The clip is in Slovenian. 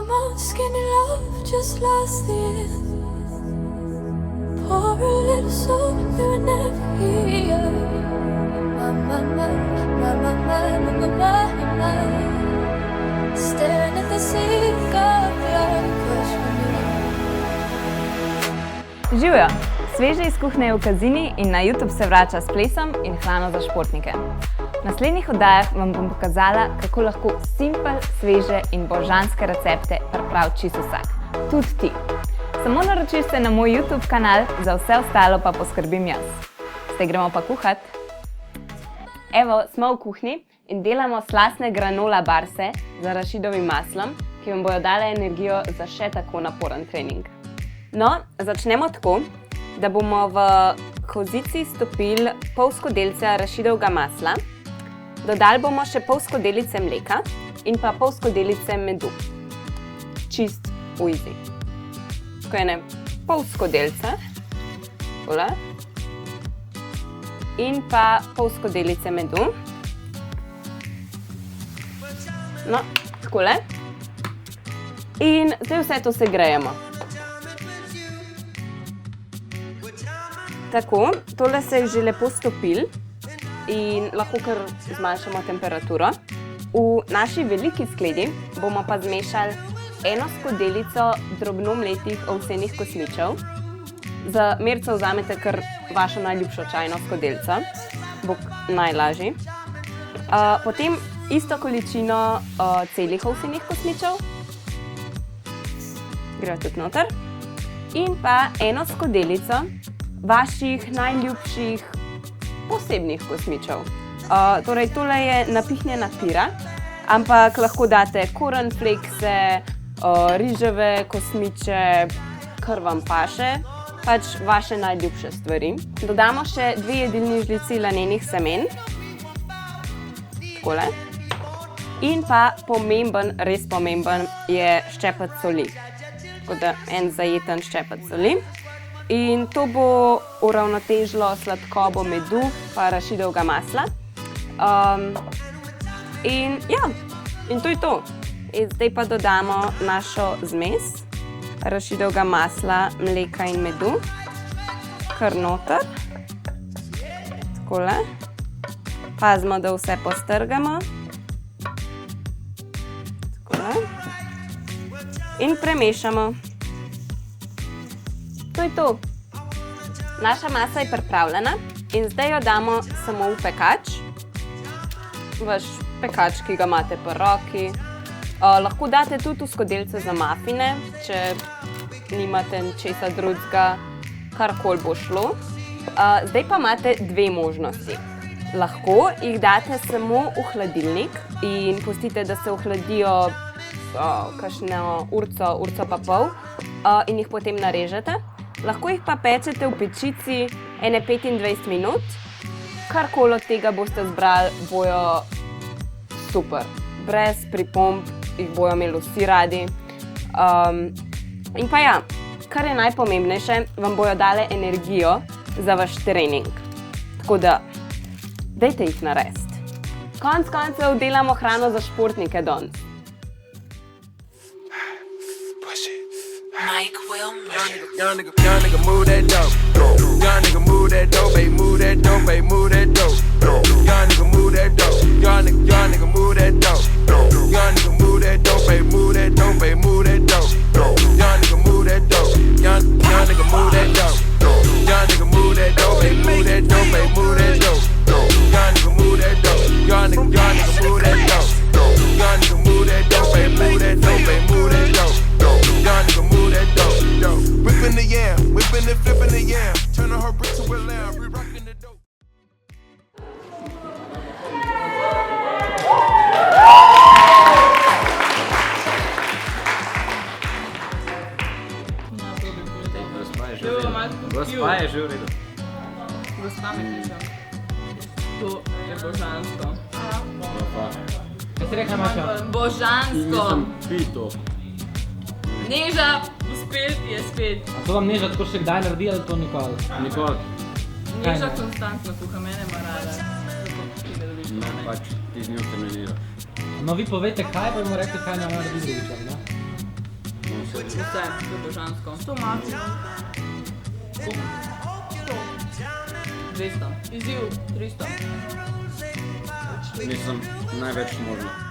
Come on, skinny love, just lost the end. Pour a little soul, you were never here. Staring at the sea, got your crush for me. Živijo! Sveže iz kuhne v Kazini in na YouTube se vrača s plesom in hrano za športnike. V naslednjih oddajah vam bom pokazala, kako lahko simpel, sveže in božanske recepte pripravi čisto vsak. Tudi ti. Samo naročiš se na moj YouTube kanal, za vse ostalo pa poskrbim jaz. Zdaj gremo pa kuhat. Evo, smo v kuhinji in delamo slastne granola barse z arašidovim maslom, ki vam bojo dale energijo za še tako naporen trening. No, začnemo tako, da bomo v kozici stopili pol skodelice arašidovega masla, dodali bomo še pol skodelice mleka in pa pol skodelice medu. Čist easy. Tako ene pol skodelice, tole, in pa pol skodelice medu. No, takole. In zdaj vse to segrejemo. Tako, tole se je že lepo stopil in lahko kar zmanjšamo temperaturo. V naši veliki skledi bomo pa zmešali eno skodelico drobno mletih ovsenih kosmičev. Za merco vzamete kar vašo najljubšo čajno skodelico, bo najlažji. Potem isto količino celih ovsenih kosmičev, grejo tudi noter. In pa eno skodelico vaših najljubših posebnih kosmičev. Torej, tole je napihnjena pira, ampak lahko date cornflakese, riževe kosmiče, kar vam paše, pač vaše najljubše stvari. Dodamo še 2 jedilni žlici lanenih semen, takole. In pa pomemben, res pomemben je ščepec soli. Tako da en zajeten ščepec soli. In to bo uravnotežilo sladkobo medu pa arašidovega masla. In to je to. In zdaj pa dodamo našo zmes arašidovega masla, mleka in medu. Kar noter. Takole. Pazimo, da vse postrgamo. Takole. In premešamo. To je to. Naša masa je pripravljena in zdaj jo damo samo v pekač. Vaš pekač, ki ga imate pri roki. Lahko date tudi v skodelice za mafine, če nimate česa drugega, karkoli bo šlo. Zdaj pa imate 2 možnosti. Lahko jih date samo v hladilnik in pustite, da se ohladijo kakšno urco pa pol in jih potem narežete. Lahko jih pa pečete v pečici ene 25 minut. Karkoli od tega boste zbrali, bojo super. Brez pripomb jih bojo imeli vsi radi. In pa ja, kar je najpomembnejše, vam bojo dale energijo za vaš trening. Tako da, dajte jih narediti. Konec koncev delamo hrano za športnike danes. Young nigga move that dope. Young nigga move that dope, baby, move that dope, baby, move that dope. Young nigga move that dope. Young nigga move that dope. Young nigga move that dope, baby, move that dope, baby, move that dope. Young nigga move that dope. Young nigga move that dope. Young nigga move that dope, baby, move that dope, baby, move that dope. Young nigga move that dope. Young nigga move that dope. Young nigga move that dope, baby, move that dope, baby, move that dope. Young nigga move that dope. Whipping the yam, whipping and flipping the yam. Turning her brick to a lamb, re-rocking the dope. Gospa je že v redu. Gospa me kliče. To je božansko. Kaj si rekla, Maša? Božansko. Nisem pito. Neža, spet je spet. A to vam Neža tako še kdaj naredi ali to nikoli? Nikoli. Neža konstantno kuha, mene ima rada. No, pač ti z njo se meniraš. No, vi povejte, kaj bomo rekli, kaj nam naredi drugič, ne? Vse, to je božansko. 100 maksimum. 200. Izziv 300. Mislim, največ možno.